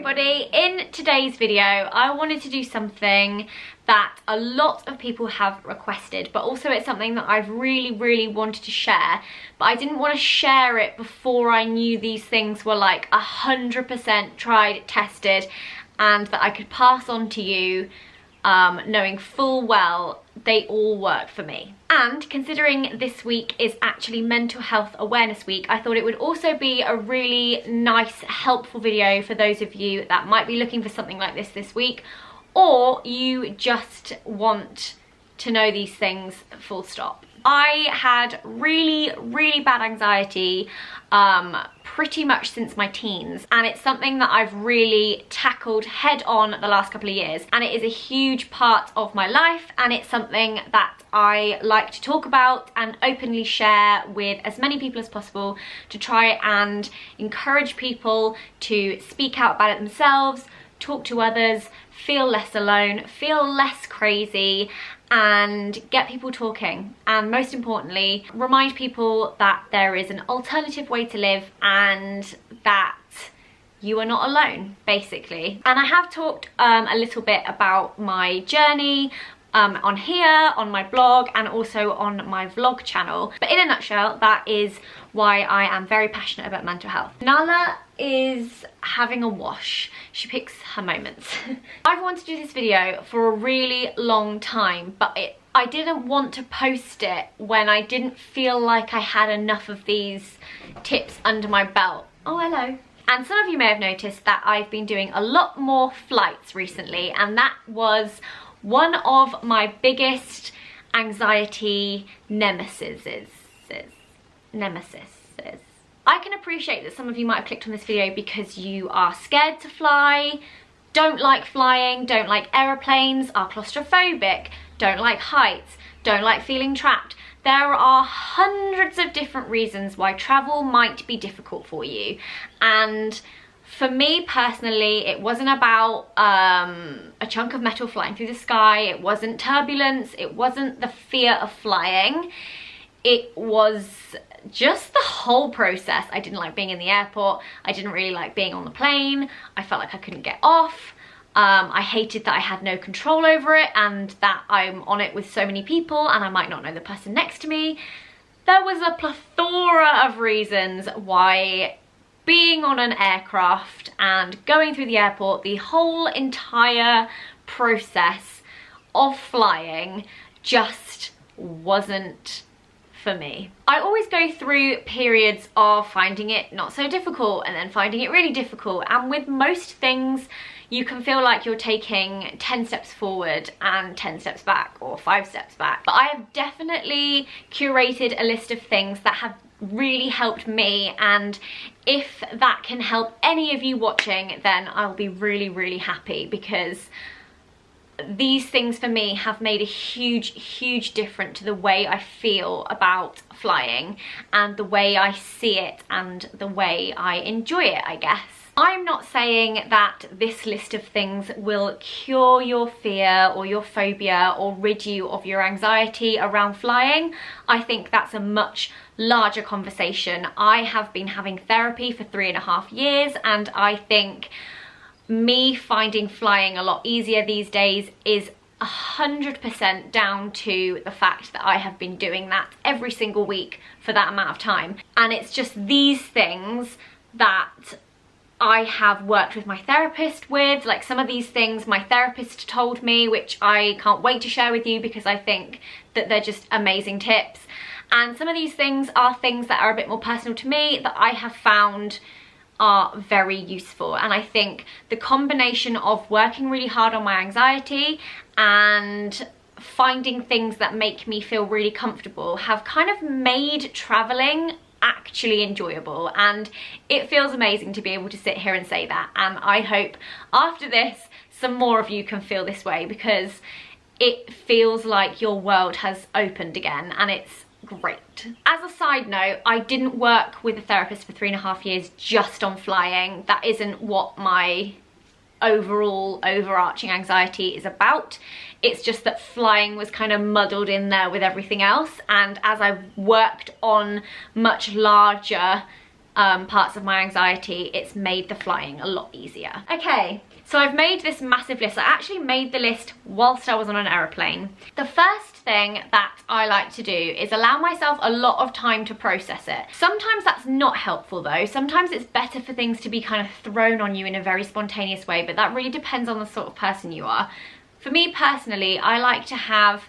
everybody. In today's video I wanted to do something that a lot of people have requested, but also it's something that I've really wanted to share, but I didn't want to share it before I knew these things were like 100% tried, tested, and that I could pass on to you knowing full well they all work for me. And considering this week is actually Mental Health Awareness Week, I thought it would also be a really nice, helpful video for those of you that might be looking for something like this week, or you just want to know these things full stop. I had really bad anxiety pretty much since my teens, and it's something that I've really tackled head on the last couple of years, and it is a huge part of my life, and it's something that I like to talk about and openly share with as many people as possible to try and encourage people to speak out about it themselves, talk to others, feel less alone, feel less crazy, and get people talking, and most importantly remind people that there is an alternative way to live and that you are not alone, basically. And I have talked a little bit about my journey on here, on my blog, and also on my vlog channel, but in a nutshell that is why I am very passionate about mental health. Nala is having a wash. She picks her moments. I've wanted to do this video for a really long time, but I didn't want to post it when I didn't feel like I had enough of these tips under my belt. Oh, hello. And some of you may have noticed that I've been doing a lot more flights recently, and that was one of my biggest anxiety nemesis. I can appreciate that some of you might have clicked on this video because you are scared to fly, don't like flying, don't like aeroplanes, are claustrophobic, don't like heights, don't like feeling trapped. There are hundreds of different reasons why travel might be difficult for you, and for me personally, it wasn't about a chunk of metal flying through the sky, it wasn't turbulence, it wasn't the fear of flying, it was just the whole process. I didn't like being in the airport, I didn't really like being on the plane, I felt like I couldn't get off, I hated that I had no control over it and that I'm on it with so many people and I might not know the person next to me. There was a plethora of reasons why being on an aircraft and going through the airport, the whole entire process of flying just wasn't for me. I always go through periods of finding it not so difficult and then finding it really difficult, and with most things you can feel like you're taking 10 steps forward and 10 steps back, or 5 steps back. But I have definitely curated a list of things that have really helped me, and if that can help any of you watching, then I'll be really happy, because these things for me have made a huge difference to the way I feel about flying and the way I see it and the way I enjoy it, I guess. I'm not saying that this list of things will cure your fear or your phobia or rid you of your anxiety around flying. I think that's a much larger conversation. I have been having therapy for 3.5 years, and I think me finding flying a lot easier these days is 100% down to the fact that I have been doing that every single week for that amount of time. And it's just these things that I have worked with my therapist with. Like, some of these things my therapist told me, which I can't wait to share with you because I think that they're just amazing tips. And some of these things are things that are a bit more personal to me that I have found are very useful. And I think the combination of working really hard on my anxiety and finding things that make me feel really comfortable have kind of made traveling actually enjoyable, and it feels amazing to be able to sit here and say that. And I hope after this some more of you can feel this way, because it feels like your world has opened again, and it's great. As a side note, I didn't work with a therapist for 3.5 years just on flying. That isn't what my overall overarching anxiety is about. It's just that flying was kind of muddled in there with everything else, and as I've worked on much larger parts of my anxiety, it's made the flying a lot easier. Okay, so I've made this massive list. I actually made the list whilst I was on an aeroplane. The first thing that I like to do is allow myself a lot of time to process it. Sometimes that's not helpful though. Sometimes it's better for things to be kind of thrown on you in a very spontaneous way, but that really depends on the sort of person you are. For me personally, I like to have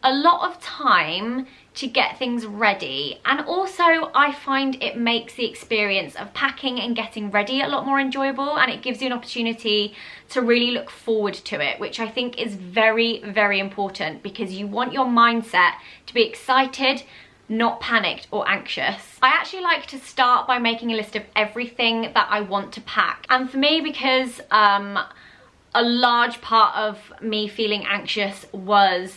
a lot of time to get things ready, and also I find it makes the experience of packing and getting ready a lot more enjoyable, and it gives you an opportunity to really look forward to it, which I think is very, very important, because you want your mindset to be excited, not panicked or anxious. I actually like to start by making a list of everything that I want to pack, and for me, because a large part of me feeling anxious was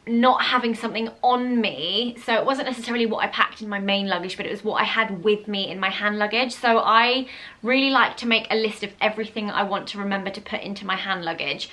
not having something on me, so it wasn't necessarily what I packed in my main luggage, but it was what I had with me in my hand luggage. So I really like to make a list of everything I want to remember to put into my hand luggage,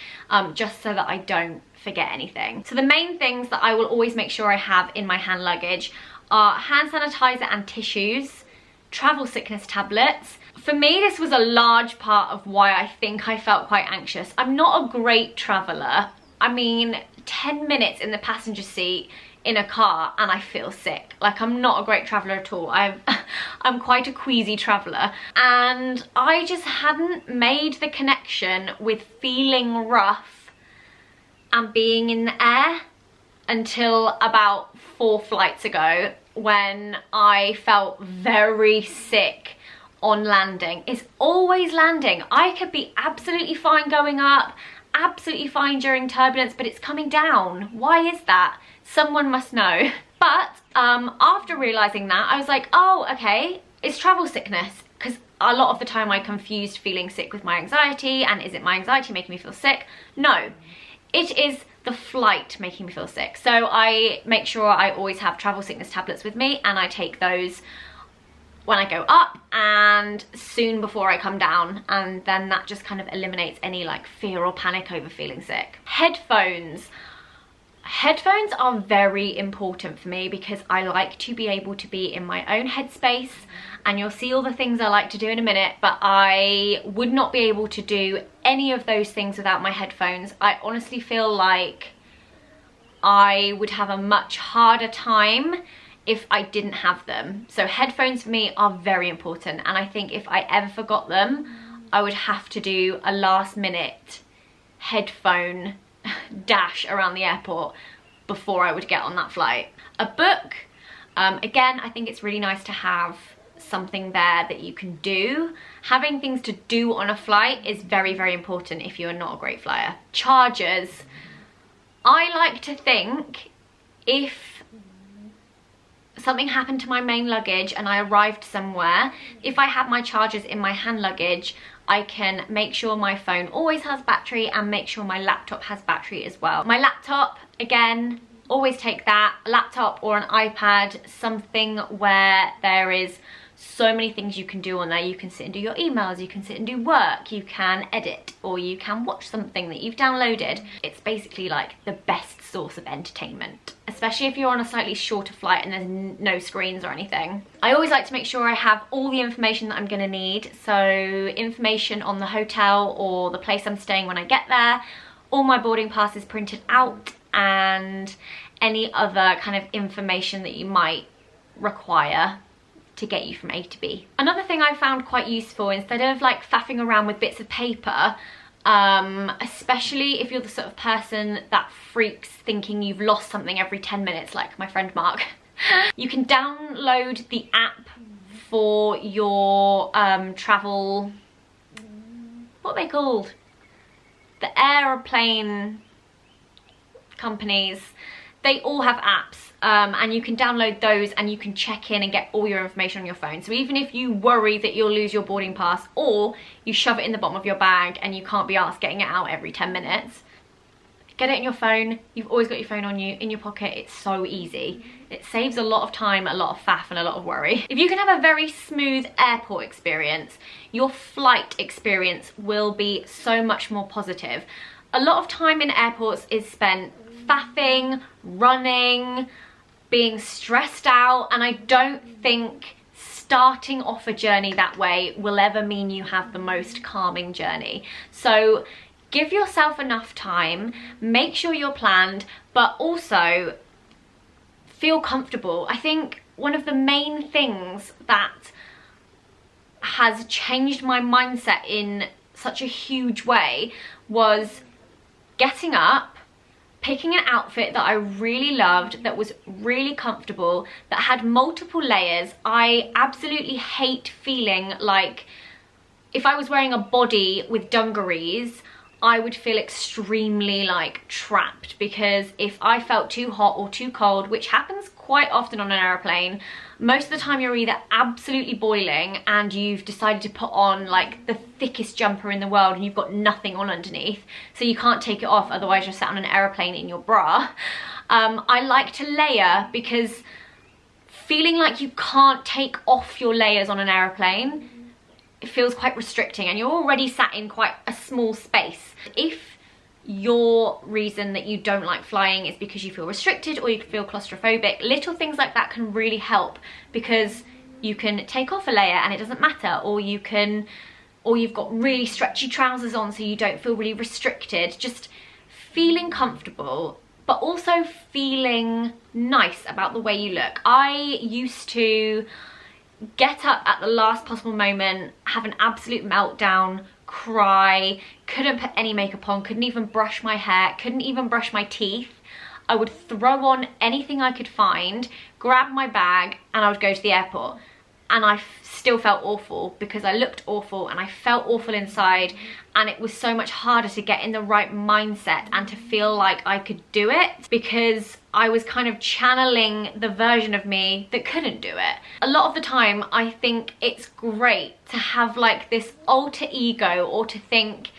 just so that I don't forget anything. So the main things that I will always make sure I have in my hand luggage are hand sanitizer and tissues, travel sickness tablets. For me, this was a large part of why I think I felt quite anxious. I'm not a great traveller. I mean, 10 minutes in the passenger seat in a car and I feel sick. Like, I'm not a great traveller at all. I'm quite a queasy traveller, and I just hadn't made the connection with feeling rough and being in the air until about 4 flights ago, when I felt very sick on landing. It's always landing. I could be absolutely fine going up, absolutely fine during turbulence, but it's coming down. Why is that? Someone must know. But after realizing that, I was like, oh, okay, it's travel sickness, because a lot of the time I confused feeling sick with my anxiety, and is it my anxiety making me feel sick? No, it is the flight making me feel sick. So I make sure I always have travel sickness tablets with me, and I take those when I go up and soon before I come down, and then that just kind of eliminates any like fear or panic over feeling sick. Headphones. Headphones are very important for me, because I like to be able to be in my own headspace, and you'll see all the things I like to do in a minute, but I would not be able to do any of those things without my headphones. I honestly feel like I would have a much harder time if I didn't have them. So headphones for me are very important, and I think if I ever forgot them, I would have to do a last minute headphone dash around the airport before I would get on that flight. A book, again, I think it's really nice to have something there that you can do. Having things to do on a flight is very, very important if you're not a great flyer. Chargers. I like to think if something happened to my main luggage and I arrived somewhere, if I have my chargers in my hand luggage, I can make sure my phone always has battery and make sure my laptop has battery as well. My laptop, again, always take that. A laptop or an iPad, something where there is so many things you can do on there. You can sit and do your emails, you can sit and do work, you can edit, or you can watch something that you've downloaded. It's basically like the best source of entertainment, especially if you're on a slightly shorter flight and there's no screens or anything. I always like to make sure I have all the information that I'm gonna need. So information on the hotel or the place I'm staying when I get there, all my boarding passes printed out, and any other kind of information that you might require to get you from A to B. Another thing I found quite useful, instead of like faffing around with bits of paper, especially if you're the sort of person that freaks thinking you've lost something every 10 minutes, like my friend Mark, you can download the app for your travel, what are they called? The aeroplane companies. They all have apps, and you can download those and you can check in and get all your information on your phone. So even if you worry that you'll lose your boarding pass, or you shove it in the bottom of your bag and you can't be asked getting it out every 10 minutes, get it in your phone. You've always got your phone on you, in your pocket. It's so easy. It saves a lot of time, a lot of faff and a lot of worry. If you can have a very smooth airport experience, your flight experience will be so much more positive. A lot of time in airports is spent faffing, running, being stressed out, and I don't think starting off a journey that way will ever mean you have the most calming journey. So give yourself enough time, make sure you're planned, but also feel comfortable. I think one of the main things that has changed my mindset in such a huge way was getting up, picking an outfit that I really loved, that was really comfortable, that had multiple layers. I absolutely hate feeling like if I was wearing a body with dungarees, I would feel extremely like trapped, because if I felt too hot or too cold, which happens quite often on an aeroplane, most of the time you're either absolutely boiling and you've decided to put on like the thickest jumper in the world and you've got nothing on underneath, so you can't take it off, otherwise you're sat on an aeroplane in your bra. I like to layer, because feeling like you can't take off your layers on an aeroplane, it feels quite restricting, and you're already sat in quite a small space. If your reason that you don't like flying is because you feel restricted or you feel claustrophobic, little things like that can really help, because you can take off a layer and it doesn't matter, or you've got really stretchy trousers on so you don't feel really restricted. Just feeling comfortable, but also feeling nice about the way you look. I used to get up at the last possible moment, have an absolute meltdown, cry, couldn't put any makeup on, couldn't even brush my hair, couldn't even brush my teeth. I would throw on anything I could find, grab my bag, and I would go to the airport. And I still felt awful, because I looked awful and I felt awful inside, and it was so much harder to get in the right mindset and to feel like I could do it, because I was kind of channeling the version of me that couldn't do it. A lot of the time I think it's great to have like this alter ego, or to think,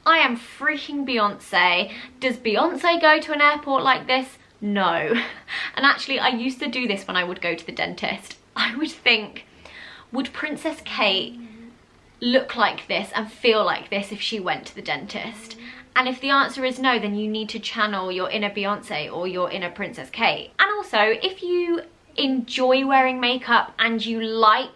I am freaking Beyonce. Does Beyonce go to an airport like this? No. And actually I used to do this when I would go to the dentist. I would think, would Princess Kate look like this and feel like this if she went to the dentist? And if the answer is no, then you need to channel your inner Beyonce or your inner Princess Kate. And also, if you enjoy wearing makeup and you like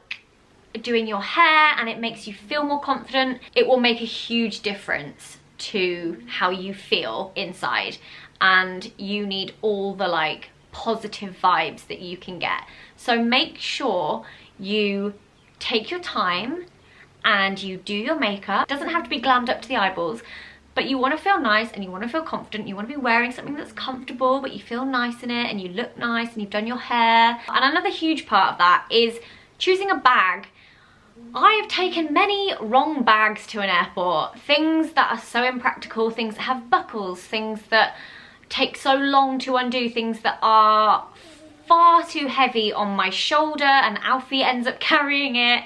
doing your hair and it makes you feel more confident, it will make a huge difference to how you feel inside. And you need all the like positive vibes that you can get. So make sure you take your time and you do your makeup. It doesn't have to be glammed up to the eyeballs, but you want to feel nice and you want to feel confident. You want to be wearing something that's comfortable, but you feel nice in it and you look nice and you've done your hair. And another huge part of that is choosing a bag. I have taken many wrong bags to an airport. Things that are so impractical, things that have buckles, things that take so long to undo, things that are far too heavy on my shoulder and Alfie ends up carrying it,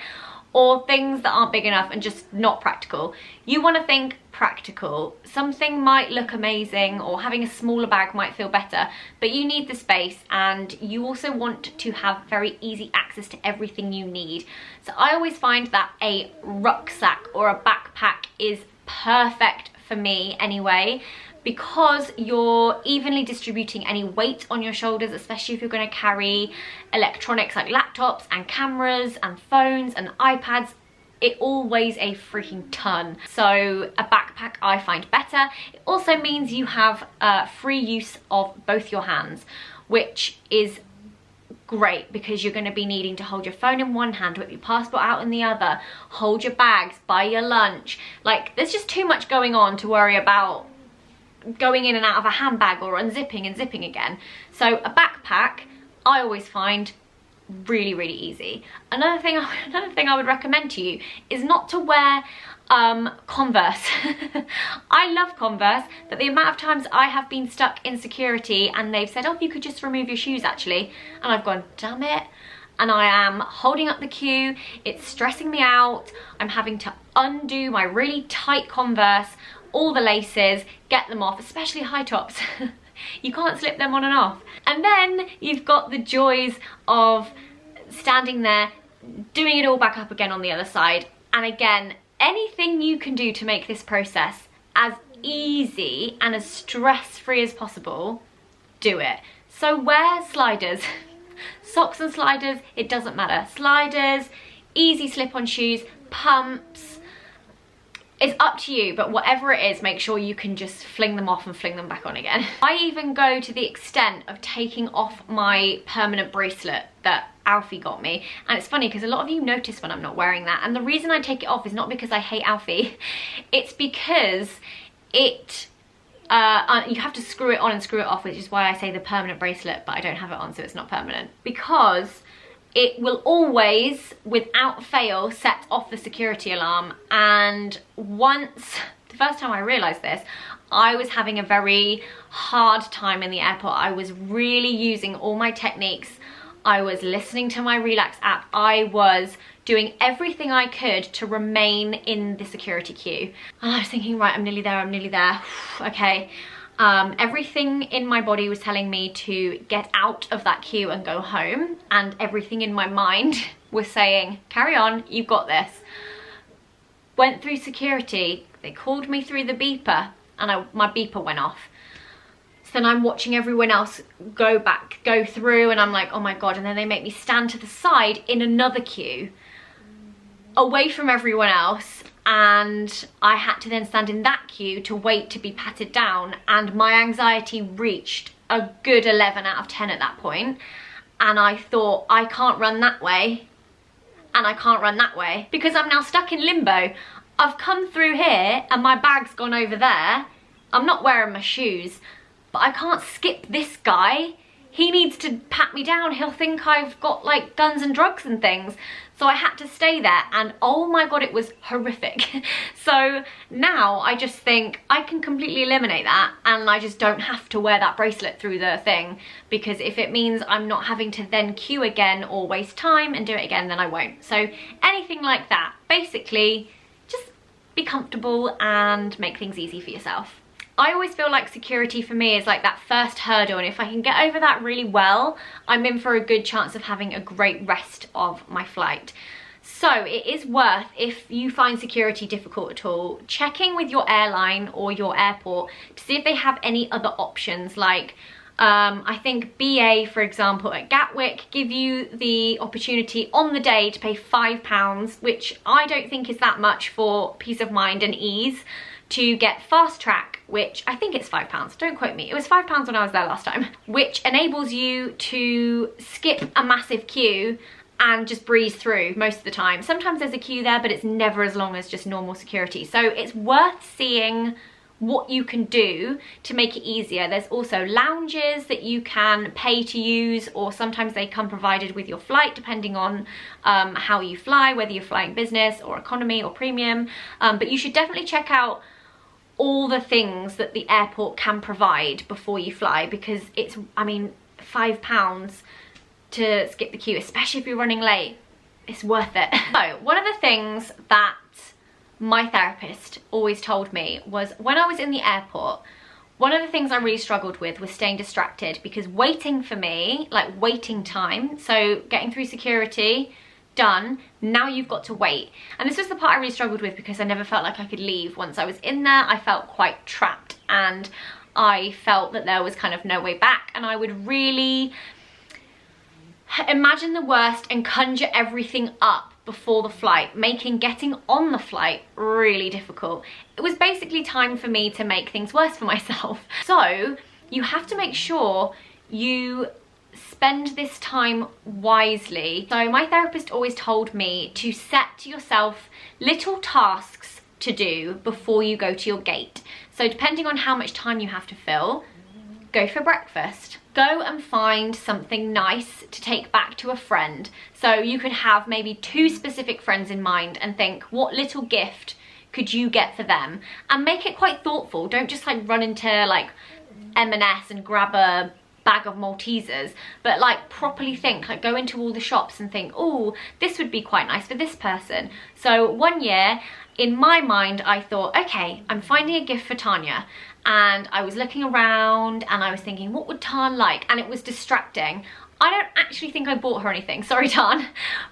or things that aren't big enough and just not practical. You want to think practical. Something might look amazing, or having a smaller bag might feel better, but you need the space, and you also want to have very easy access to everything you need. So I always find that a rucksack or a backpack is perfect for me anyway, because you're evenly distributing any weight on your shoulders, especially if you're going to carry electronics like laptops and cameras and phones and iPads. It all weighs a freaking ton. So a backpack I find better. It also means you have free use of both your hands, which is great, because you're going to be needing to hold your phone in one hand, whip your passport out in the other, hold your bags, buy your lunch. Like, there's just too much going on to worry about going in and out of a handbag or unzipping and zipping again. So a backpack I always find really, really easy. Another thing I would recommend to you is not to wear Converse. I love Converse, but the amount of times I have been stuck in security and they've said, oh, you could just remove your shoes actually, and I've gone, damn it, and I am holding up the queue, it's stressing me out, I'm having to undo my really tight Converse, all the laces, get them off, especially high tops. You can't slip them on and off. And then you've got the joys of standing there, doing it all back up again on the other side. And again, anything you can do to make this process as easy and as stress-free as possible, do it. So wear sliders. Socks and sliders, it doesn't matter. Sliders, easy slip-on shoes, pumps, it's up to you, but whatever it is, make sure you can just fling them off and fling them back on again. I even go to the extent of taking off my permanent bracelet that Alfie got me. And it's funny because a lot of you notice when I'm not wearing that. And the reason I take it off is not because I hate Alfie. It's because it, you have to screw it on and screw it off, which is why I say the permanent bracelet, but I don't have it on, so it's not permanent. Because it will always, without fail, set off the security alarm. And once, the first time I realized this, I was having a very hard time in the airport. I was really using all my techniques. I was listening to my Relax app. I was doing everything I could to remain in the security queue. And I was thinking, right, I'm nearly there, I'm nearly there. Okay. Everything in my body was telling me to get out of that queue and go home, and everything in my mind was saying, carry on, you've got this. Went through security, they called me through the beeper, and my beeper went off. So then I'm watching everyone else go through, and I'm like, oh my God, and then they make me stand to the side in another queue, away from everyone else, and I had to then stand in that queue to wait to be patted down, and my anxiety reached a good 11 out of 10 at that point. And I thought, I can't run that way, and I can't run that way, because I'm now stuck in limbo. I've come through here and my bag's gone over there. I'm not wearing my shoes, but I can't skip this guy. He needs to pat me down. He'll think I've got like guns and drugs and things. So I had to stay there, and oh my God, it was horrific. So now I just think I can completely eliminate that, and I just don't have to wear that bracelet through the thing, because if it means I'm not having to then queue again or waste time and do it again, then I won't. So anything like that, basically just be comfortable and make things easy for yourself. I always feel like security for me is like that first hurdle, and if I can get over that really well, I'm in for a good chance of having a great rest of my flight. So it is worth, if you find security difficult at all, checking with your airline or your airport to see if they have any other options. Like I think BA, for example, at Gatwick give you the opportunity on the day to pay £5, which I don't think is that much for peace of mind and ease, to get fast track, which I think it's £5, don't quote me. It was £5 when I was there last time, which enables you to skip a massive queue and just breeze through most of the time. Sometimes there's a queue there, but it's never as long as just normal security. So it's worth seeing what you can do to make it easier. There's also lounges that you can pay to use, or sometimes they come provided with your flight depending on how you fly, whether you're flying business or economy or premium. But you should definitely check out all the things that the airport can provide before you fly, because it's, I mean, £5 to skip the queue, especially if you're running late, it's worth it. So one of the things that my therapist always told me was, when I was in the airport, one of the things I really struggled with was staying distracted, because waiting for me, like waiting time, so getting through security, done, now you've got to wait. And this was the part I really struggled with, because I never felt like I could leave. Once I was in there, I felt quite trapped, and I felt that there was kind of no way back, and I would really imagine the worst and conjure everything up before the flight, making getting on the flight really difficult. It was basically time for me to make things worse for myself. So you have to make sure you spend this time wisely. So my therapist always told me to set yourself little tasks to do before you go to your gate. So depending on how much time you have to fill, go for breakfast. Go and find something nice to take back to a friend. So you could have maybe 2 specific friends in mind and think, what little gift could you get for them? And make it quite thoughtful. Don't just like run into like M&S and grab a bag of Maltesers, but like properly think, like go into all the shops and think, oh, this would be quite nice for this person. So one year, in my mind, I thought, okay, I'm finding a gift for Tanya. And I was looking around and I was thinking, what would Tan like? And it was distracting. I don't actually think I bought her anything, sorry Tan,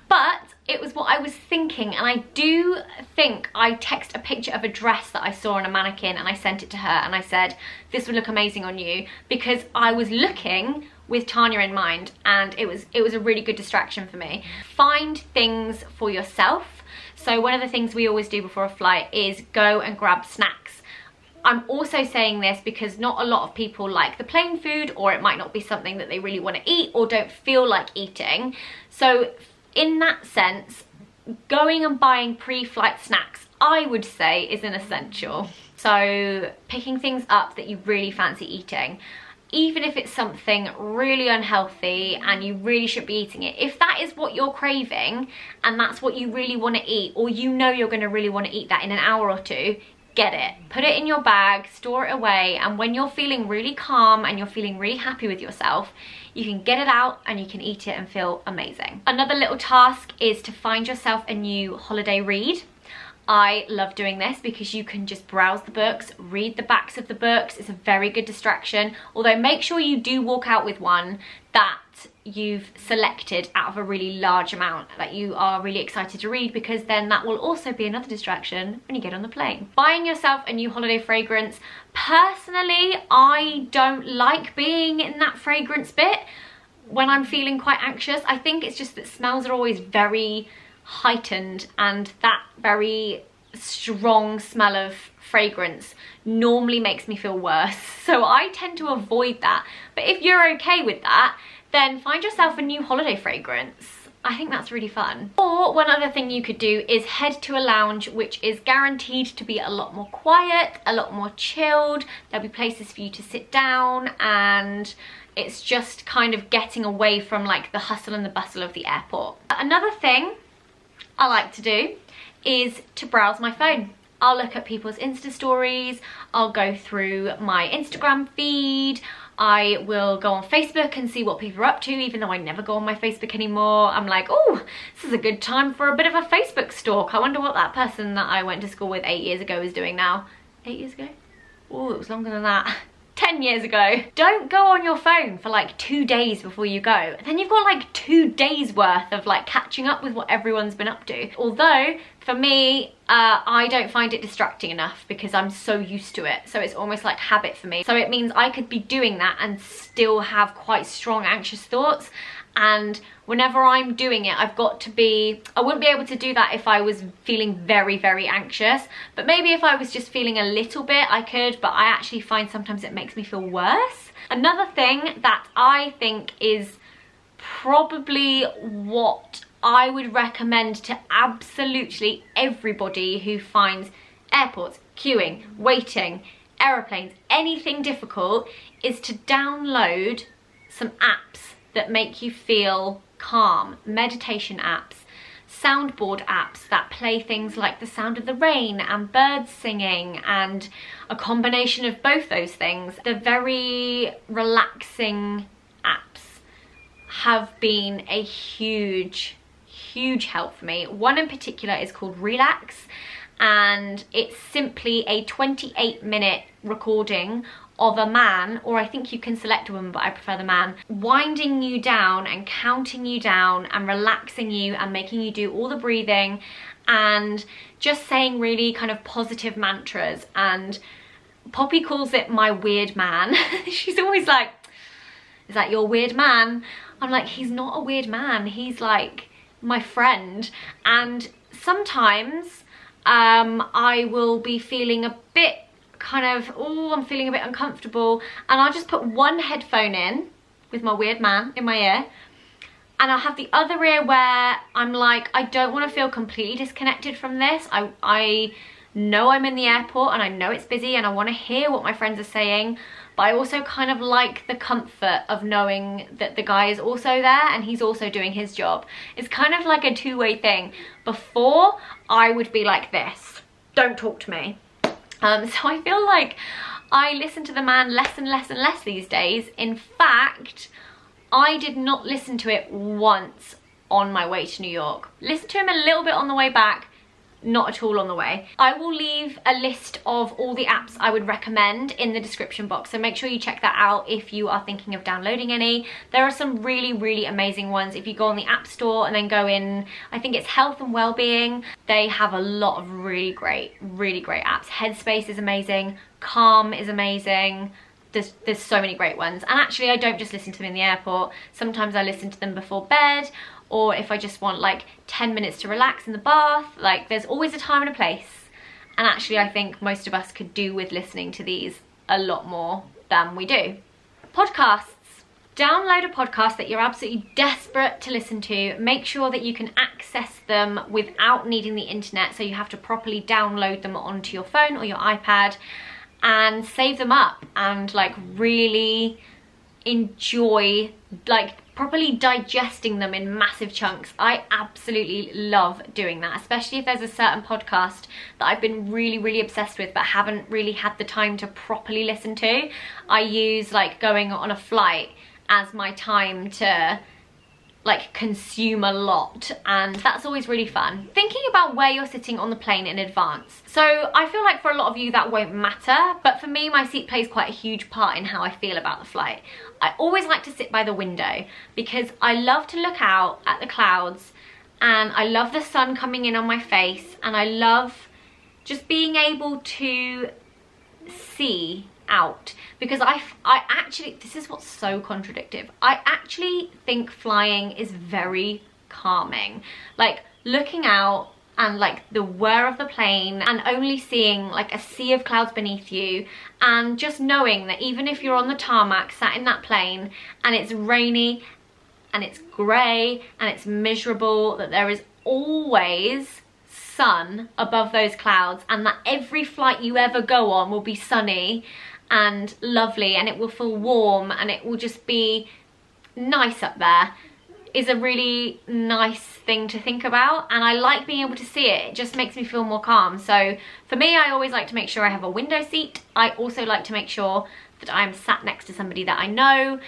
but it was what I was thinking. And I do think I texted a picture of a dress that I saw on a mannequin, and I sent it to her and I said, this would look amazing on you, because I was looking with Tanya in mind, and it was a really good distraction for me. Find things for yourself. So one of the things we always do before a flight is go and grab snacks. I'm also saying this because not a lot of people like the plain food, or it might not be something that they really want to eat or don't feel like eating. So in that sense, going and buying pre-flight snacks, I would say, is an essential. So picking things up that you really fancy eating, even if it's something really unhealthy and you really shouldn't be eating it, if that is what you're craving and that's what you really want to eat, or you know you're going to really want to eat that in an hour or two, get it. Put it in your bag, store it away, and when you're feeling really calm and you're feeling really happy with yourself, you can get it out and you can eat it and feel amazing. Another little task is to find yourself a new holiday read. I love doing this because you can just browse the books, read the backs of the books. It's a very good distraction. Although make sure you do walk out with one that you've selected out of a really large amount that you are really excited to read, because then that will also be another distraction when you get on the plane. Buying yourself a new holiday fragrance. Personally, I don't like being in that fragrance bit when I'm feeling quite anxious. I think it's just that smells are always very heightened, and that very strong smell of fragrance normally makes me feel worse, so I tend to avoid that. But if you're okay with that, then find yourself a new holiday fragrance. I think that's really fun. Or one other thing you could do is head to a lounge which is guaranteed to be a lot more quiet, a lot more chilled. There'll be places for you to sit down, and it's just kind of getting away from like the hustle and the bustle of the airport. Another thing I like to do is to browse my phone. I'll look at people's Insta stories, I'll go through my Instagram feed, I will go on Facebook and see what people are up to, even though I never go on my Facebook anymore. I'm like, oh, this is a good time for a bit of a Facebook stalk. I wonder what that person that I went to school with 8 years ago is doing now. 8 years ago? Oh, it was longer than that. 10 years ago. Don't go on your phone for like 2 days before you go. Then you've got like 2 days worth of like catching up with what everyone's been up to. Although for me, I don't find it distracting enough because I'm so used to it. So it's almost like habit for me. So it means I could be doing that and still have quite strong anxious thoughts. And whenever I'm doing it, I've got to be, I wouldn't be able to do that if I was feeling very, very anxious. But maybe if I was just feeling a little bit, I could, but I actually find sometimes it makes me feel worse. Another thing that I think is probably what I would recommend to absolutely everybody who finds airports, queuing, waiting, aeroplanes, anything difficult, is to download some apps that make you feel calm. Meditation apps, soundboard apps that play things like the sound of the rain and birds singing, and a combination of both those things. The very relaxing apps have been a huge help for me. One in particular is called Relax, and it's simply a 28-minute recording of a man, or I think you can select a woman, but I prefer the man, winding you down and counting you down and relaxing you and making you do all the breathing and just saying really kind of positive mantras. And Poppy calls it my weird man. She's always like, is that your weird man? I'm like, he's not a weird man, he's like my friend. And sometimes I will be feeling a bit kind of, oh, I'm feeling a bit uncomfortable, and I'll just put one headphone in with my weird man in my ear, and I'll have the other ear where I'm like, I don't want to feel completely disconnected from this. I know I'm in the airport and I know it's busy and I want to hear what my friends are saying, but I also kind of like the comfort of knowing that the guy is also there and he's also doing his job. It's kind of like a two-way thing. Before, I would be like this, don't talk to me. So I feel like I listen to the man less and less and less these days. In fact, I did not listen to it once on my way to New York. Listened to him a little bit on the way back, not at all on the way. I will leave a list of all the apps I would recommend in the description box, so make sure you check that out if you are thinking of downloading any. There are some really amazing ones. If you go on the App Store and then go in, I think it's health and well-being, they have a lot of really great apps. Headspace is amazing, Calm is amazing, there's so many great ones. And actually I don't just listen to them in the airport. Sometimes I listen to them before bed, or if I just want like 10 minutes to relax in the bath. Like, there's always a time and a place. And actually I think most of us could do with listening to these a lot more than we do. Podcasts. Download a podcast that you're absolutely desperate to listen to. Make sure that you can access them without needing the internet, so you have to properly download them onto your phone or your iPad, and save them up and like really enjoy like properly digesting them in massive chunks. I absolutely love doing that, especially if there's a certain podcast that I've been really obsessed with but haven't really had the time to properly listen to. I use like going on a flight as my time to like consume a lot, and that's always really fun. Thinking about where you're sitting on the plane in advance. So I feel like for a lot of you that won't matter, but for me my seat plays quite a huge part in how I feel about the flight. I always like to sit by the window because I love to look out at the clouds, and I love the sun coming in on my face, and I love just being able to see out, because I actually, this is what's so contradictory, I actually think flying is very calming. Like looking out and like the whir of the plane and only seeing like a sea of clouds beneath you, and just knowing that even if you're on the tarmac sat in that plane and it's rainy and it's grey and it's miserable, that there is always sun above those clouds, and that every flight you ever go on will be sunny and lovely, and it will feel warm, and it will just be nice up there, is a really nice thing to think about. And I like being able to see it. It just makes me feel more calm. So for me, I always like to make sure I have a window seat. I also like to make sure that I'm sat next to somebody that I know.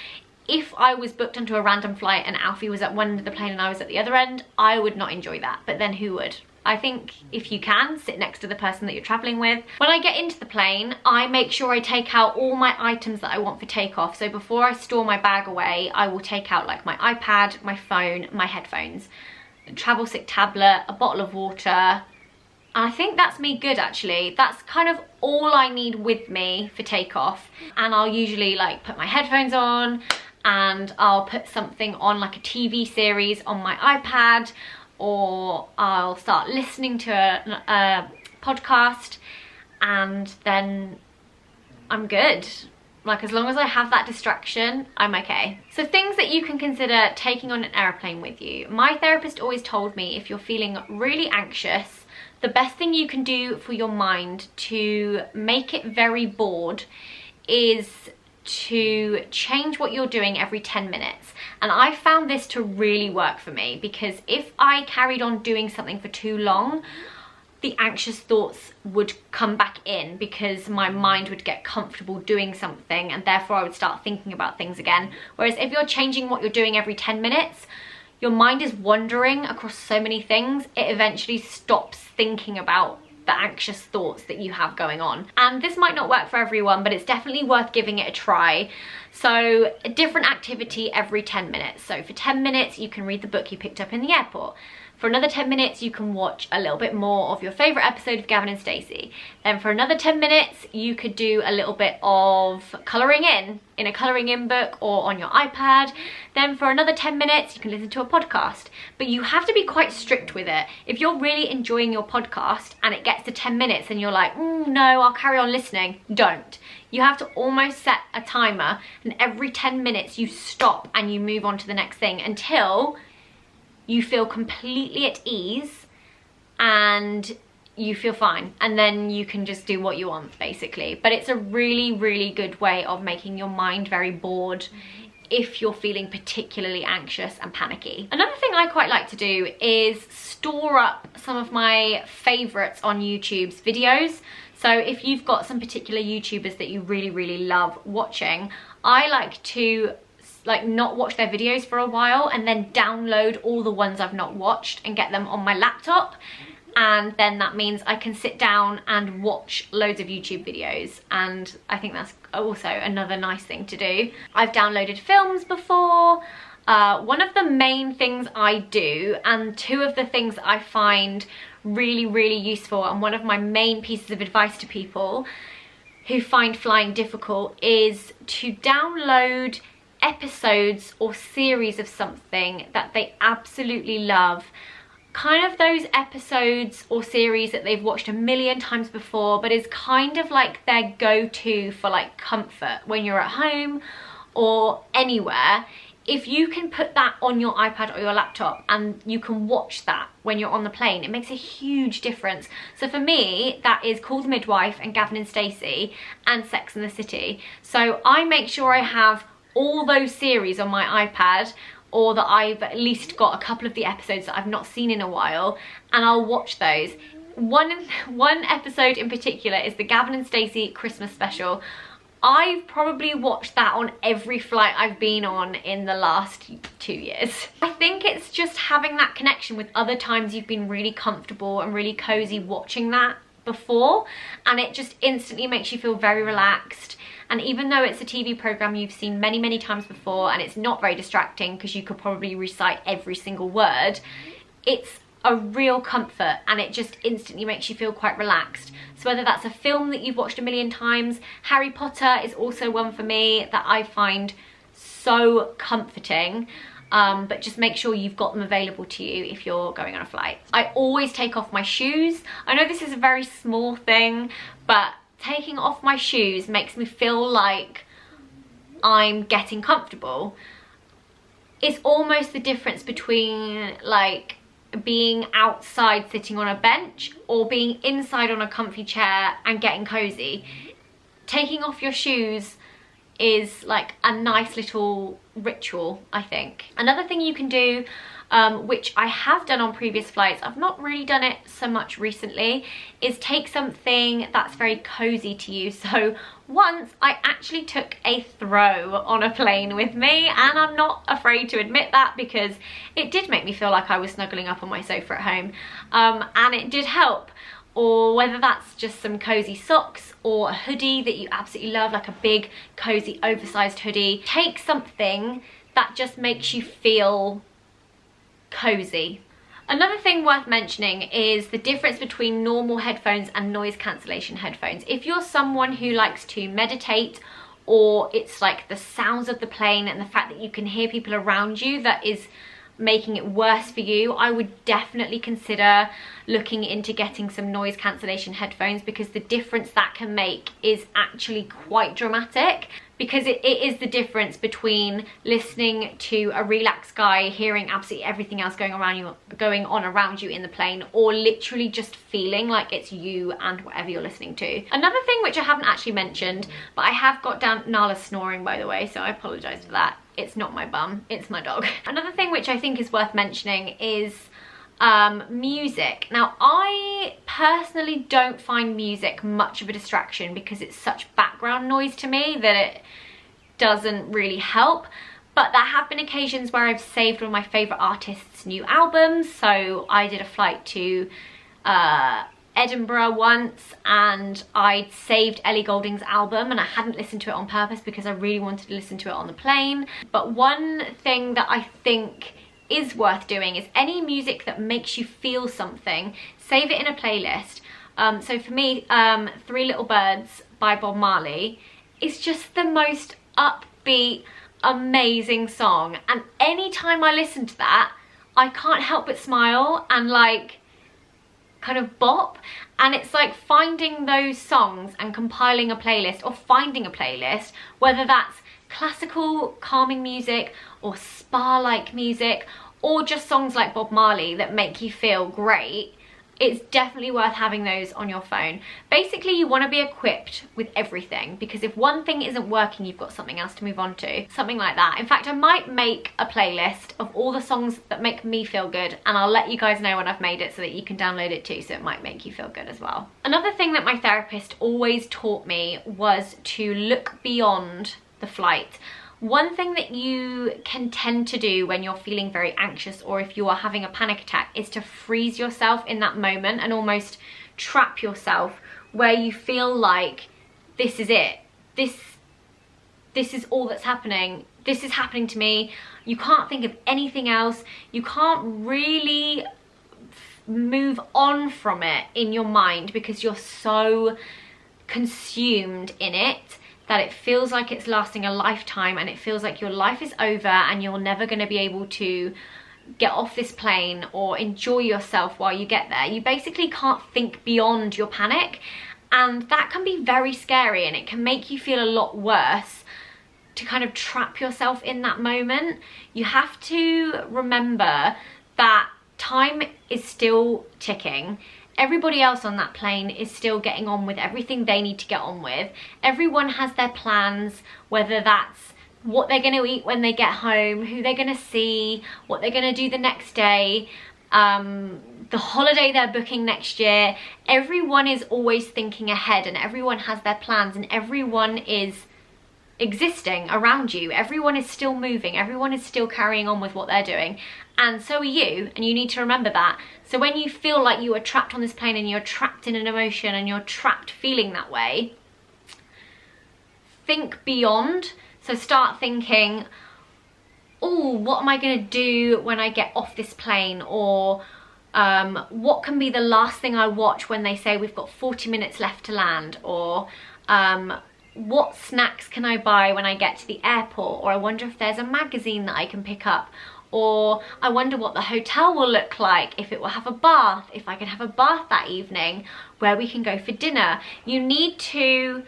If I was booked onto a random flight and Alfie was at one end of the plane and I was at the other end, I would not enjoy that. But then who would? I think if you can, sit next to the person that you're traveling with. When I get into the plane, I make sure I take out all my items that I want for takeoff. So before I store my bag away, I will take out like my iPad, my phone, my headphones, a travel sick tablet, a bottle of water. And I think that's me good actually. That's kind of all I need with me for takeoff. And I'll usually like put my headphones on, and I'll put something on like a TV series on my iPad, or I'll start listening to a podcast, and then I'm good. Like, as long as I have that distraction, I'm okay. So things that you can consider taking on an airplane with you. My therapist always told me if you're feeling really anxious, the best thing you can do for your mind to make it very bored is to change what you're doing every 10 minutes. And I found this to really work for me, because if I carried on doing something for too long, the anxious thoughts would come back in, because my mind would get comfortable doing something, and therefore I would start thinking about things again. Whereas if you're changing what you're doing every 10 minutes, your mind is wandering across so many things, it eventually stops thinking about the anxious thoughts that you have going on. And this might not work for everyone, but it's definitely worth giving it a try. So a different activity every 10 minutes. So for 10 minutes, you can read the book you picked up in the airport. For another 10 minutes, you can watch a little bit more of your favourite episode of Gavin and Stacey. Then for another 10 minutes, you could do a little bit of colouring in a colouring in book or on your iPad. Then for another 10 minutes, you can listen to a podcast. But you have to be quite strict with it. If you're really enjoying your podcast and it gets to 10 minutes and you're like, no, I'll carry on listening, don't. You have to almost set a timer, and every 10 minutes you stop and you move on to the next thing until you feel completely at ease and you feel fine, and then you can just do what you want basically. But it's a really good way of making your mind very bored if you're feeling particularly anxious and panicky. Another thing I quite like to do is store up some of my favorites on YouTube's videos. So if you've got some particular YouTubers that you really love watching, I like to not watch their videos for a while and then download all the ones I've not watched and get them on my laptop. And then that means I can sit down and watch loads of YouTube videos, and I think that's also another nice thing to do. I've downloaded films before. One of the main things I do, and two of the things I find really useful, and one of my main pieces of advice to people, who find flying difficult is to download episodes or series of something that they absolutely love. Kind of those episodes or series that they've watched a million times before, but is kind of like their go-to for like comfort when you're at home or anywhere. If you can put that on your iPad or your laptop and you can watch that when you're on the plane, it makes a huge difference. So for me, that is Call the Midwife and Gavin and Stacey and Sex and the City. So I make sure I have all those series on my iPad, or that I've at least got a couple of the episodes that I've not seen in a while, and I'll watch those. One episode in particular is the Gavin and Stacey Christmas special. I've probably watched that on every flight I've been on in the last 2 years. I think it's just having that connection with other times you've been really comfortable and really cozy watching that before, and it just instantly makes you feel very relaxed. And even though it's a TV program you've seen many, many times before, and it's not very distracting because you could probably recite every single word, it's a real comfort and it just instantly makes you feel quite relaxed. So whether that's a film that you've watched a million times, Harry Potter is also one for me that I find so comforting. But just make sure you've got them available to you if you're going on a flight. I always take off my shoes. I know this is a very small thing, but taking off my shoes makes me feel like I'm getting comfortable. It's almost the difference between like being outside sitting on a bench or being inside on a comfy chair and getting cozy. Taking off your shoes is like a nice little ritual, I think. Another thing you can do, which I have done on previous flights, I've not really done it so much recently, is take something that's very cozy to you. So once I actually took a throw on a plane with me, and I'm not afraid to admit that because it did make me feel like I was snuggling up on my sofa at home, and it did help. Or whether that's just some cozy socks or a hoodie that you absolutely love, like a big cozy oversized hoodie. Take something that just makes you feel cozy. Another thing worth mentioning is the difference between normal headphones and noise cancellation headphones. If you're someone who likes to meditate, or it's like the sounds of the plane and the fact that you can hear people around you that is making it worse for you, I would definitely consider looking into getting some noise cancellation headphones, because the difference that can make is actually quite dramatic. Because it is the difference between listening to a relaxed guy hearing absolutely everything else going on around you in the plane, or literally just feeling like it's you and whatever you're listening to. Another thing which I haven't actually mentioned, but I have got down Nala snoring, by the way, so I apologise for that. It's not my bum, it's my dog. Another thing which I think is worth mentioning is music. Now, I personally don't find music much of a distraction because it's such background noise to me that it doesn't really help. But there have been occasions where I've saved one of my favourite artists' new albums. So I did a flight to Edinburgh once, and I'd saved Ellie Goulding's album, and I hadn't listened to it on purpose because I really wanted to listen to it on the plane. But one thing that I think is worth doing is any music that makes you feel something, save it in a playlist. So for me, Three Little Birds by Bob Marley is just the most upbeat, amazing song, and anytime I listen to that, I can't help but smile and like kind of bop. And it's like finding those songs and compiling a playlist, or finding a playlist, whether that's classical calming music or spa-like music, or just songs like Bob Marley that make you feel great. It's definitely worth having those on your phone. Basically, you want to be equipped with everything, because if one thing isn't working, you've got something else to move on to. Something like that. In fact, I might make a playlist of all the songs that make me feel good, and I'll let you guys know when I've made it so that you can download it too, so it might make you feel good as well. Another thing that my therapist always taught me was to look beyond the flight. One thing that you can tend to do when you're feeling very anxious, or if you are having a panic attack, is to freeze yourself in that moment and almost trap yourself, where you feel like this is it. This is all that's happening. This is happening to me. You can't think of anything else. You can't really move on from it in your mind because you're so consumed in it that it feels like it's lasting a lifetime, and it feels like your life is over and you're never going to be able to get off this plane or enjoy yourself while you get there. You basically can't think beyond your panic, and that can be very scary, and it can make you feel a lot worse to kind of trap yourself in that moment. You have to remember that time is still ticking. Everybody else on that plane is still getting on with everything they need to get on with. Everyone has their plans, whether that's what they're going to eat when they get home, who they're going to see, what they're going to do the next day, the holiday they're booking next year. Everyone is always thinking ahead, and everyone has their plans, and everyone is existing around you. Everyone is still moving, everyone is still carrying on with what they're doing, and so are you, and you need to remember that. So when you feel like you are trapped on this plane and you're trapped in an emotion and you're trapped feeling that way, think beyond. So start thinking, oh, what am I going to do when I get off this plane? Or what can be the last thing I watch when they say we've got 40 minutes left to land? Or what snacks can I buy when I get to the airport? Or I wonder if there's a magazine that I can pick up. Or I wonder what the hotel will look like, if it will have a bath, if I can have a bath that evening, where we can go for dinner. You need to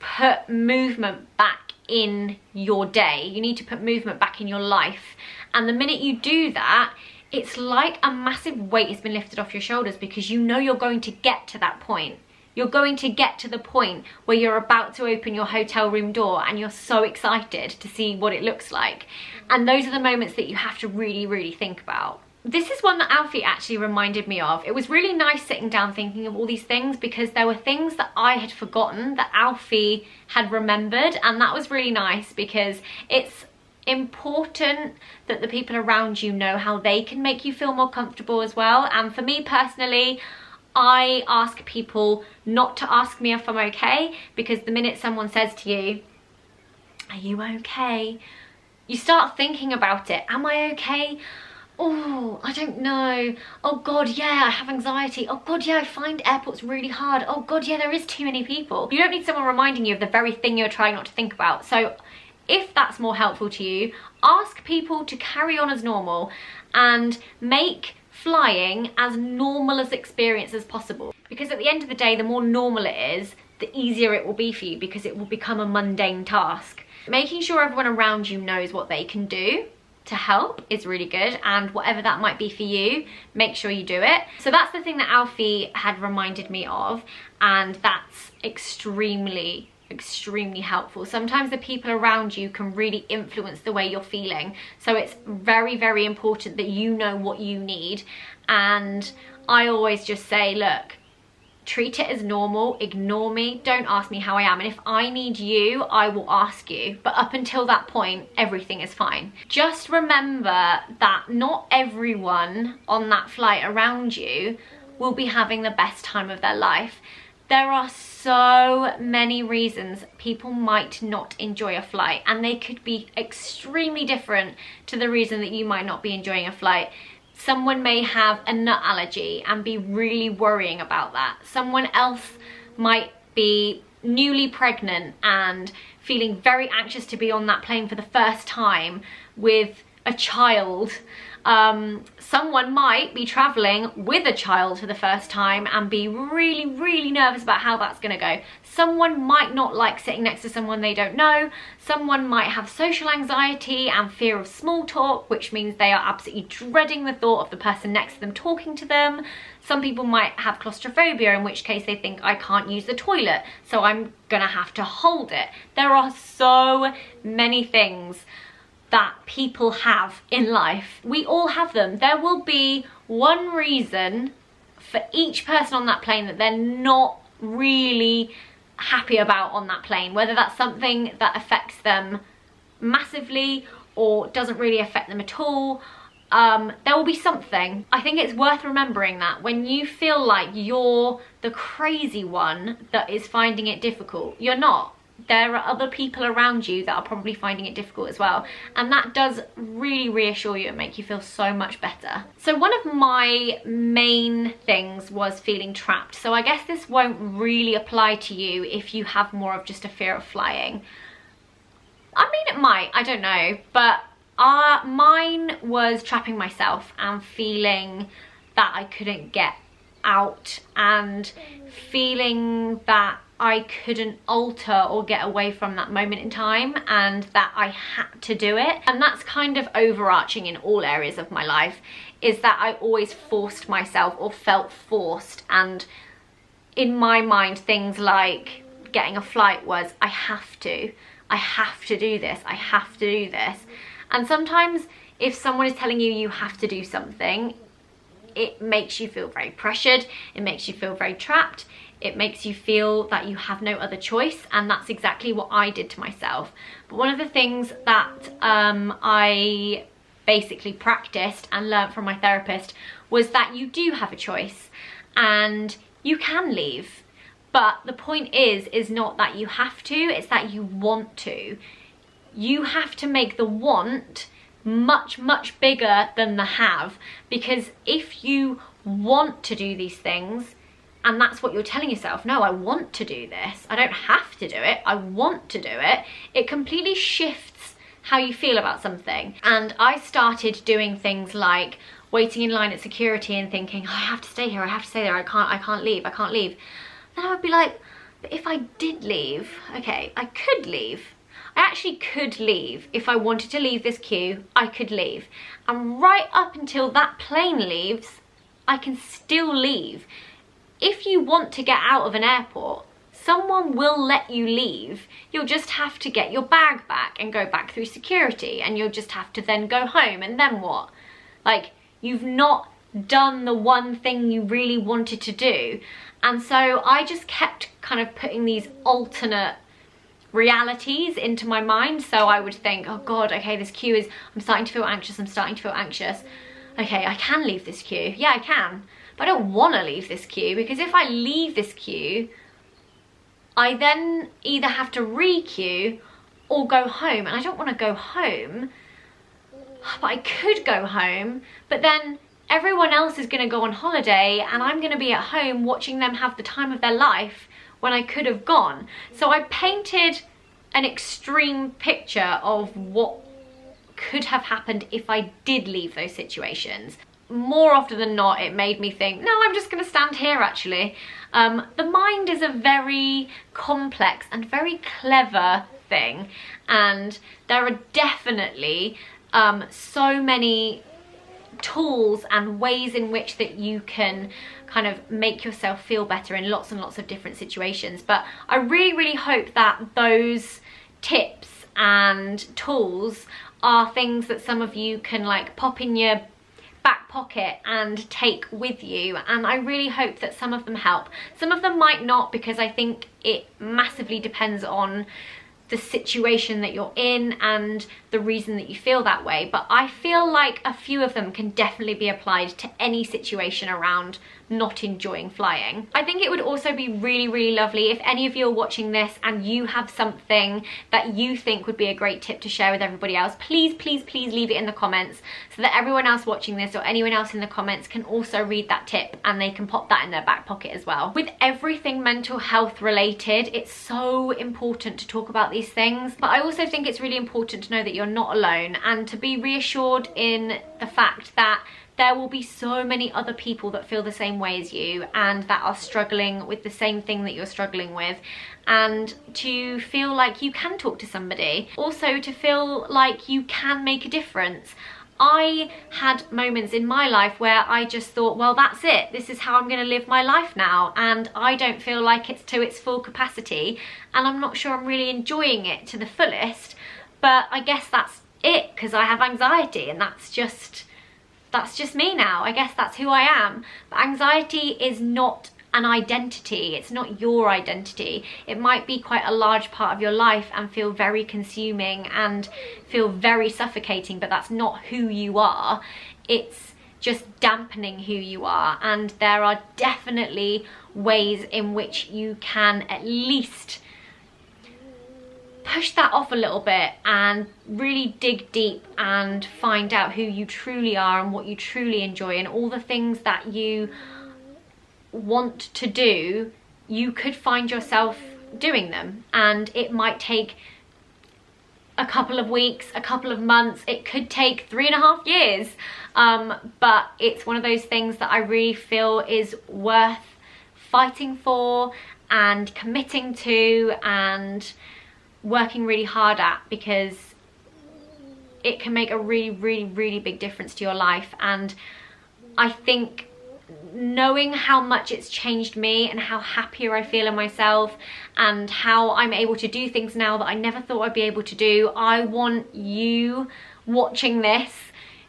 put movement back in your day. You need to put movement back in your life. And the minute you do that, it's like a massive weight has been lifted off your shoulders, because you know you're going to get to that point. You're going to get to the point where you're about to open your hotel room door and you're so excited to see what it looks like. And those are the moments that you have to really, really think about. This is one that Alfie actually reminded me of. It was really nice sitting down thinking of all these things, because there were things that I had forgotten that Alfie had remembered, and that was really nice, because it's important that the people around you know how they can make you feel more comfortable as well. And for me personally, I ask people not to ask me if I'm okay, because the minute someone says to you, are you okay? You start thinking about it. Am I okay? Oh, I don't know. Oh God, yeah, I have anxiety. Oh God, yeah, I find airports really hard. Oh God, yeah, there is too many people. You don't need someone reminding you of the very thing you're trying not to think about. So if that's more helpful to you, ask people to carry on as normal and make flying as normal as experience as possible. Because at the end of the day, the more normal it is, the easier it will be for you, because it will become a mundane task. Making sure everyone around you knows what they can do to help is really good, and whatever that might be for you, make sure you do it. So that's the thing that Alfie had reminded me of, and that's extremely helpful. Sometimes the people around you can really influence the way you're feeling, so it's very, very important that you know what you need. And I always just say, look, treat it as normal, ignore me, don't ask me how I am, and if I need you, I will ask you, but up until that point, everything is fine. Just remember that not everyone on that flight around you will be having the best time of their life. There are so many reasons people might not enjoy a flight, and they could be extremely different to the reason that you might not be enjoying a flight. Someone may have a nut allergy and be really worrying about that. Someone else might be newly pregnant and feeling very anxious to be on that plane for the first time with a child. Someone might be traveling with a child for the first time and be really, really nervous about how that's going to go. Someone might not like sitting next to someone they don't know. Someone might have social anxiety and fear of small talk, which means they are absolutely dreading the thought of the person next to them talking to them. Some people might have claustrophobia, in which case they think, I can't use the toilet, so I'm gonna have to hold it. There are so many things that people have in life. We all have them. There will be one reason for each person on that plane that they're not really happy about on that plane, whether that's something that affects them massively or doesn't really affect them at all. There will be something. I think it's worth remembering that when you feel like you're the crazy one that is finding it difficult, you're not. there are other people around you that are probably finding it difficult as well, and that does really reassure you and make you feel so much better. So one of my main things was feeling trapped. So I guess this won't really apply to you if you have more of just a fear of flying. I mean, it might, I don't know, but mine was trapping myself and feeling that I couldn't get out and feeling that I couldn't alter or get away from that moment in time, and that I had to do it. And that's kind of overarching in all areas of my life, is that I always forced myself or felt forced. And in my mind, things like getting a flight was, I have to do this, I have to do this. And sometimes if someone is telling you you have to do something, it makes you feel very pressured, it makes you feel very trapped, it makes you feel that you have no other choice, and that's exactly what I did to myself. But one of the things that I basically practiced and learnt from my therapist was that you do have a choice and you can leave. But the point is not that you have to, it's that you want to. You have to make the want much, much bigger than the have, because if you want to do these things, and that's what you're telling yourself, no, I want to do this, I don't have to do it, I want to do it, it completely shifts how you feel about something. And I started doing things like waiting in line at security and thinking, oh, I have to stay here, I have to stay there, I can't leave. Then I would be like, but if I did leave, okay, I could leave. I actually could leave. If I wanted to leave this queue, I could leave. And right up until that plane leaves, I can still leave. If you want to get out of an airport, someone will let you leave. You'll just have to get your bag back and go back through security, and you'll just have to then go home, and then what? Like, you've not done the one thing you really wanted to do. And so I just kept kind of putting these alternate realities into my mind. So I would think, oh God, okay, this queue is, I'm starting to feel anxious, Okay, I can leave this queue. Yeah, I can. But I don't want to leave this queue, because if I leave this queue, I then either have to re-queue or go home. And I don't want to go home, but I could go home, but then everyone else is going to go on holiday and I'm going to be at home watching them have the time of their life when I could have gone. So I painted an extreme picture of what could have happened if I did leave those situations. More often than not, it made me think, no, I'm just going to stand here actually. The mind is a very complex and very clever thing, and there are definitely so many tools and ways in which that you can kind of make yourself feel better in lots and lots of different situations. But I really hope that those tips and tools are things that some of you can like pop in your back pocket and take with you, and I really hope that some of them help. Some of them might not, because I think it massively depends on the situation that you're in and the reason that you feel that way, but I feel like a few of them can definitely be applied to any situation around not enjoying flying. I think it would also be really lovely if any of you are watching this and you have something that you think would be a great tip to share with everybody else. Please leave it in the comments so that everyone else watching this or anyone else in the comments can also read that tip and they can pop that in their back pocket as well. With everything mental health related, it's so important to talk about these things, but I also think it's really important to know that you're not alone and to be reassured in the fact that there will be so many other people that feel the same way as you and that are struggling with the same thing that you're struggling with, and to feel like you can talk to somebody. Also to feel like you can make a difference. I had moments in my life where I just thought, well, that's it. This is how I'm going to live my life now, and I don't feel like it's to its full capacity, and I'm not sure I'm really enjoying it to the fullest. But I guess that's it, because I have anxiety, and that's just me now. I guess that's who I am. But anxiety is not an identity. It's not your identity. It might be quite a large part of your life and feel very consuming and feel very suffocating, but that's not who you are. It's just dampening who you are, and there are definitely ways in which you can at least push that off a little bit and really dig deep and find out who you truly are and what you truly enjoy and all the things that you want to do, you could find yourself doing them. And it might take a couple of weeks, a couple of months, it could take 3.5 years, but it's one of those things that I really feel is worth fighting for and committing to and working really hard at, because it can make a really big difference to your life. And I think knowing how much it's changed me and how happier I feel in myself and how I'm able to do things now that I never thought I'd be able to do, I want you watching this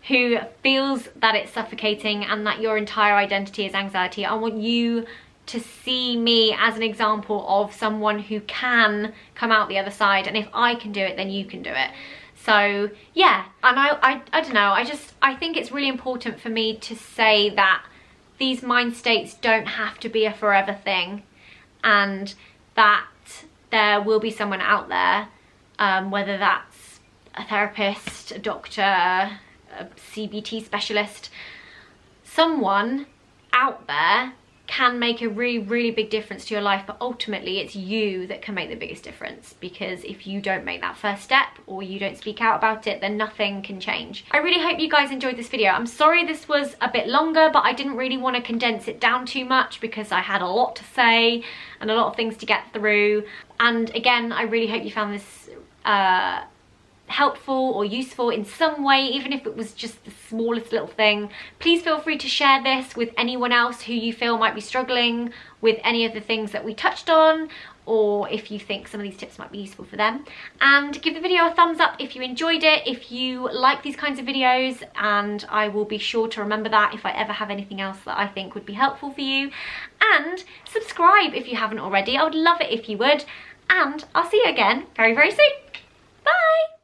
who feels that it's suffocating and that your entire identity is anxiety. I want you to see me as an example of someone who can come out the other side, and if I can do it, then you can do it. So yeah, and I don't know, I think it's really important for me to say that these mind states don't have to be a forever thing, and that there will be someone out there, whether that's a therapist, a doctor, a CBT specialist, someone out there can make a really big difference to your life, but ultimately it's you that can make the biggest difference, because if you don't make that first step or you don't speak out about it, then nothing can change. I really hope you guys enjoyed this video. I'm sorry this was a bit longer, but I didn't really want to condense it down too much because I had a lot to say and a lot of things to get through. And again, I really hope you found this helpful or useful in some way, even if it was just the smallest little thing. Please feel free to share this with anyone else who you feel might be struggling with any of the things that we touched on, or if you think some of these tips might be useful for them. And give the video a thumbs up if you enjoyed it, if you like these kinds of videos, and I will be sure to remember that if I ever have anything else that I think would be helpful for you. And subscribe if you haven't already. I would love it if you would, and I'll see you again very soon. Bye!